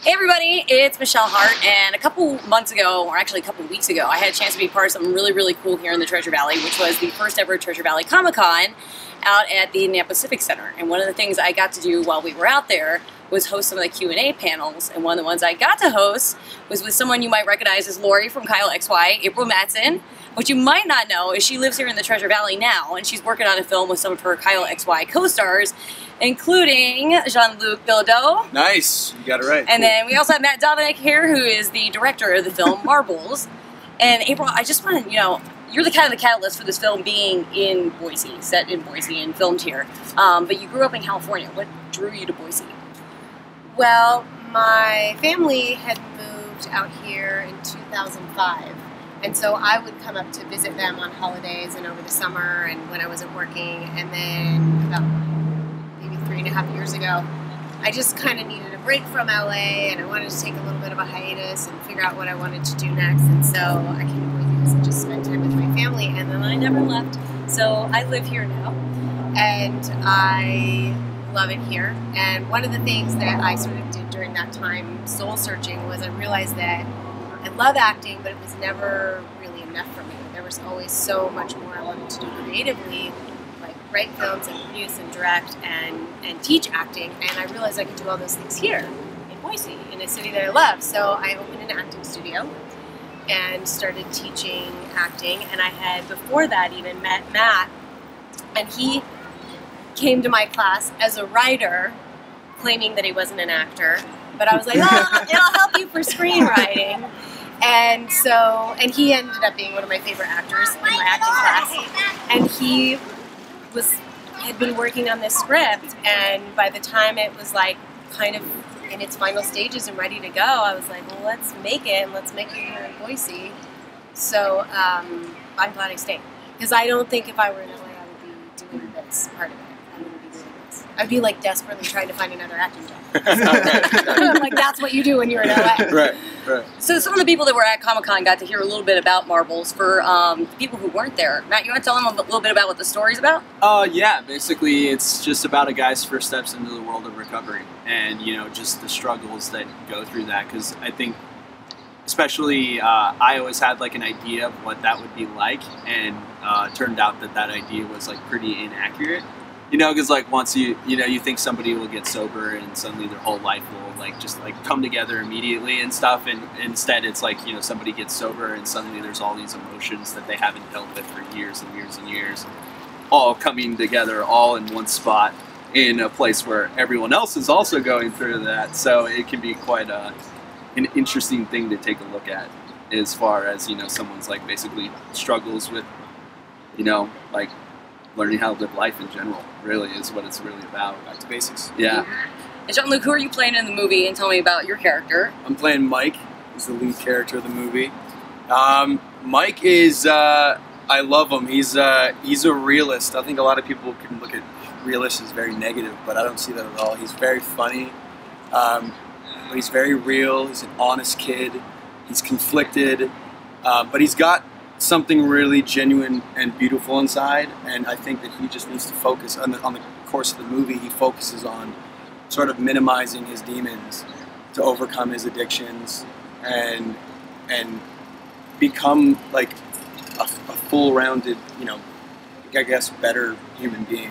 Hey everybody, it's Michelle Hart, and a couple months ago, or actually a couple weeks ago, I had a chance to be part of something really, really cool here in the Treasure Valley, which was the first ever Treasure Valley Comic-Con out at the Indianapolis Civic Center. And one of the things I got to do while we were out there was host some of the Q&A panels, and one of the ones I got to host was with someone you might recognize as Lori from Kyle XY, April Matson. What you might not know is she lives here in the Treasure Valley now, and she's working on a film with some of her Kyle XY co-stars, including Jean-Luc Bilodeau. Nice, you got it right. And then we also have Dominick here, who is the director of the film Marbles. And April, I just want to, you're the kind of the catalyst for this film being in Boise, set in Boise and filmed here. But you grew up in California. What drew you to Boise? Well, my family had moved out here in 2005. And so I would come up to visit them on holidays and over the summer and when I wasn't working. And then about maybe 3.5 years ago, I just kind of needed a break from LA and I wanted to take a little bit of a hiatus and figure out what I wanted to do next. And so I came to Boise because I just spent time with my family, and then I never left. So I live here now and I love it here. And one of the things that I sort of did during that time, soul searching, was I realized that I love acting, but it was never really enough for me. There was always so much more I wanted to do creatively, like write films and produce and direct and teach acting. And I realized I could do all those things here in Boise, in a city that I love. So I opened an acting studio and started teaching acting. And I had, before that, even met Matt, and he came to my class as a writer, claiming that he wasn't an actor. But I was like, oh, it'll help you for screenwriting. And so, and he ended up being one of my favorite actors in my acting class. And he had been working on this script, and by the time it was like kind of in its final stages and ready to go, I was like, well, let's make it, and let's make it here in Boise. So I'm glad I stayed. Because I don't think if I were in LA, I would be doing this part of it. I wouldn't be doing this. I'd be like desperately trying to find another acting job. Like that's what you do when you're in LA. Right, right. So some of the people that were at Comic-Con got to hear a little bit about Marbles. For people who weren't there, Matt, you want to tell them a little bit about what the story's about? Yeah, basically it's just about a guy's first steps into the world of recovery and, just the struggles that go through that, because I think especially I always had like an idea of what that would be like, and it turned out that that idea was like pretty inaccurate. Because like once you think somebody will get sober and suddenly their whole life will like just like come together immediately and stuff, and instead it's like somebody gets sober and suddenly there's all these emotions that they haven't dealt with for years and years and years, all coming together all in one spot in a place where everyone else is also going through that. So it can be quite an interesting thing to take a look at, as far as someone's like basically struggles with like learning how to live life in general, really, is what it's really about. Back to basics. Yeah. And Jean-Luc, who are you playing in the movie? And tell me about your character. I'm playing Mike. He's the lead character of the movie. Mike is, I love him. He's a realist. I think a lot of people can look at realist as very negative, but I don't see that at all. He's very funny, but he's very real. He's an honest kid. He's conflicted, but he's got something really genuine and beautiful inside, and I think that he just needs to focus on the course of the movie. He focuses on sort of minimizing his demons to overcome his addictions and become like a full-rounded, I guess, better human being.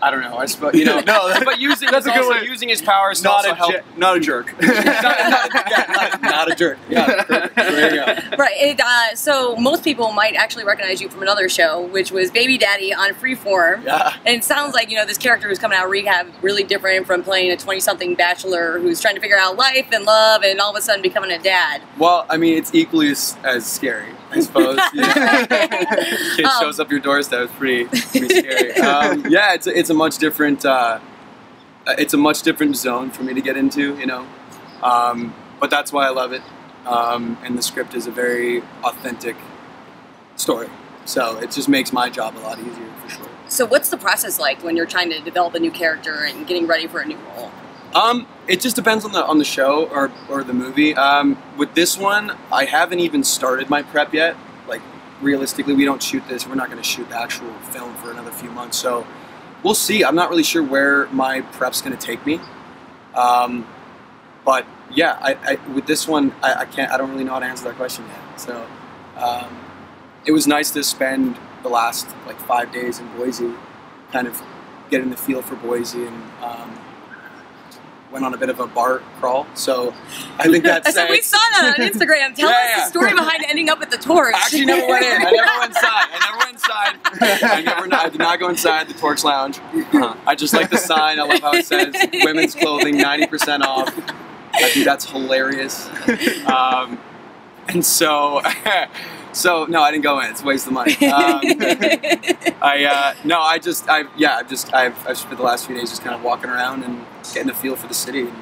I don't know. I suppose no. But using that's a good way. Using his powers to also help. Not a jerk. not a jerk. Yeah. There you go. Right. So most people might actually recognize you from another show, which was Baby Daddy on Freeform. Yeah. And it sounds like this character who's coming out of rehab really different from playing a 20-something bachelor who's trying to figure out life and love, and all of a sudden becoming a dad. Well, I mean, it's equally as scary, I suppose. Kid shows up your doorstep. It's pretty scary. Yeah, it's a much different zone for me to get into, but that's why I love it. And the script is a very authentic story, so it just makes my job a lot easier for sure. So what's the process like when you're trying to develop a new character and getting ready for a new role? It just depends on the show or the movie. With this one, I haven't even started my prep yet. Like, realistically, we don't shoot this. We're not going to shoot the actual film for another few months, so we'll see. I'm not really sure where my prep's going to take me. but yeah, I with this one, I don't really know how to answer that question yet. So it was nice to spend the last like 5 days in Boise, kind of getting the feel for Boise, and went on a bit of a bar crawl. So I think that's so we saw that on Instagram. Tell us the story behind ending up at the torch. I actually never went in. I never went inside. I did not go inside the Torch Lounge. I just like the sign. I love how it says women's clothing 90% off. I think that's hilarious. And so no, I didn't go in. It's a waste of money. I've spent the last few days just kind of walking around and getting a feel for the city. And,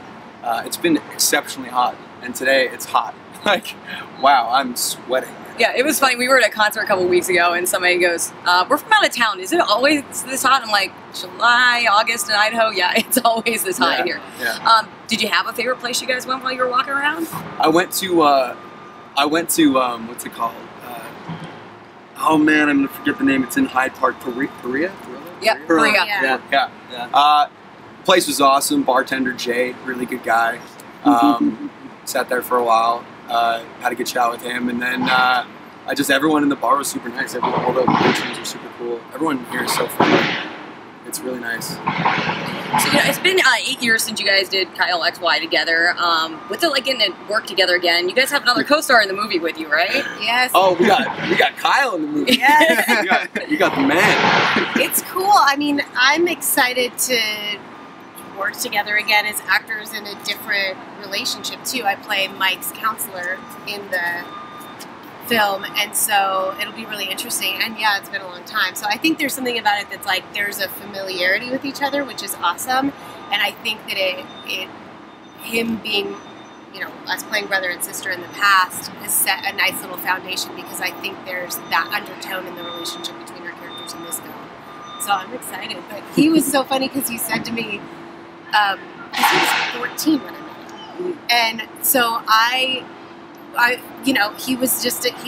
it's been exceptionally hot, and today it's hot. Like, wow, I'm sweating. Yeah, it was funny. We were at a concert a couple weeks ago, and somebody goes, "We're from out of town. Is it always this hot?" I'm like, "July, August in Idaho. Yeah, it's always this hot here." Yeah. Did you have a favorite place you guys went while you were walking around? I went to what's it called? Oh man, I'm gonna forget the name. It's in Hyde Park, Perea. Yeah, Perea. Yeah. Place was awesome. Bartender Jay, really good guy. Sat there for a while. Had a good chat with him, and then everyone in the bar was super nice. All the patrons were super cool. Everyone here is so friendly. It's really nice. So it's been 8 years since you guys did Kyle XY together. What's it like getting to work together again? You guys have another co-star in the movie with you, right? Yes. Oh, we got Kyle in the movie. Yes. you got the man. It's cool. I mean, I'm excited to work together again as actors in a different relationship too. I play Mike's counselor in the film, and so it'll be really interesting. And yeah, it's been a long time, so I think there's something about it that's like there's a familiarity with each other, which is awesome. And I think that him being, us playing brother and sister in the past has set a nice little foundation, because I think there's that undertone in the relationship between our characters in this film. So I'm excited. But he was so funny because he said to me, he was 14 when I met him, and so he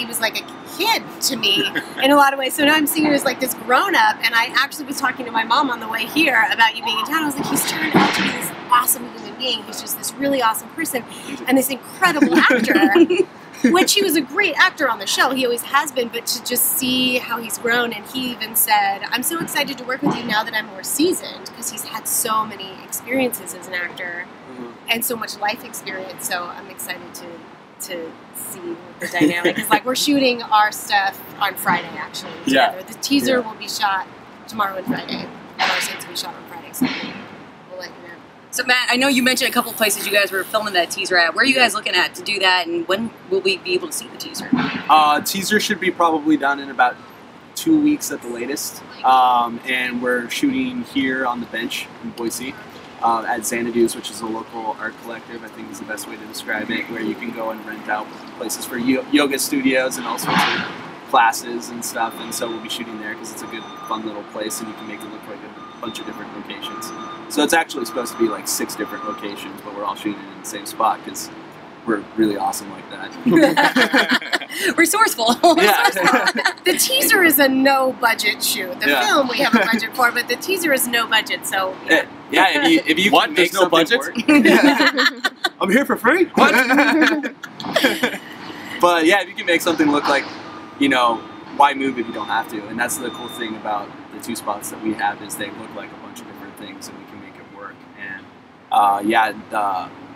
was like a kid to me in a lot of ways. So now I'm seeing him as like this grown up, and I actually was talking to my mom on the way here about you being in town. I was like, he's turned out to be this awesome human being. He's just this really awesome person and this incredible actor, which he was a great actor on the show. He always has been, but to just see how he's grown. And he even said, I'm so excited to work with you now that I'm more seasoned, because he's had so many experiences as an actor and so much life experience. So I'm excited to see the dynamic. Because like we're shooting our stuff on Friday actually together. The teaser will be shot tomorrow and Friday, and our scenes will be shot on Friday. So we'll let you know. So Matt, I know you mentioned a couple places you guys were filming that teaser at. Where are you guys looking at to do that, and when will we be able to see the teaser? Teaser should be probably done in about 2 weeks at the latest, and we're shooting here on the bench in Boise. At Xanadu's, which is a local art collective, I think is the best way to describe it, where you can go and rent out places for yoga studios and all sorts of classes and stuff. And so we'll be shooting there because it's a good, fun little place, and you can make it look like a bunch of different locations. So it's actually supposed to be like 6 different locations, but we're all shooting in the same spot because we're really awesome like that. Resourceful. Yeah. The teaser is a no-budget shoot. The film we have a budget for, but the teaser is no budget. So yeah, if you what? Can There's make no budget. I'm here for free. What? But yeah, if you can make something look like, why move if you don't have to? And that's the cool thing about the 2 spots that we have, is they look like a bunch of different things, and we can make it work. And I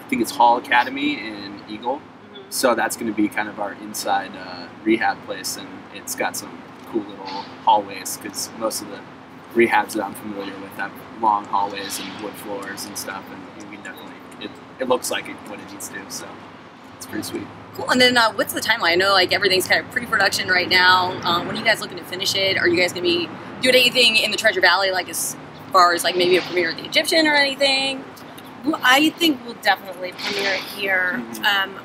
think it's Hall Academy in Eagle. So that's going to be kind of our inside rehab place, and it's got some cool little hallways, because most of the rehabs that I'm familiar with have long hallways and wood floors and stuff, and we definitely, it looks like what it needs to, so it's pretty sweet. Cool. And then what's the timeline? I know like everything's kind of pre-production right now. When are you guys looking to finish it? Are you guys going to be doing anything in the Treasure Valley, like as far as like maybe a premiere at the Egyptian or anything? Well, I think we'll definitely premiere it here.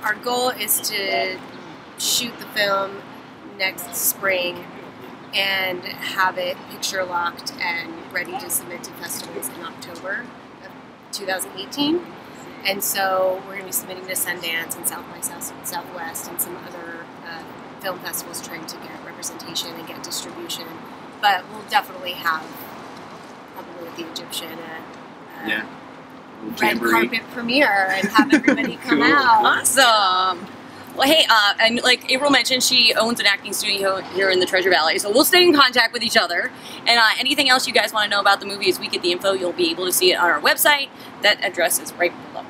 Our goal is to shoot the film next spring and have it picture locked and ready to submit to festivals in October of 2018. And so we're going to be submitting to Sundance and South by Southwest and some other film festivals trying to get representation and get distribution. But we'll definitely have, probably with the Egyptian, red carpet premiere and have everybody come Cool. out. Awesome. Well, hey, and like April mentioned, she owns an acting studio here in the Treasure Valley, so we'll stay in contact with each other. And anything else you guys want to know about the movie as we get the info, you'll be able to see it on our website. That address is right below.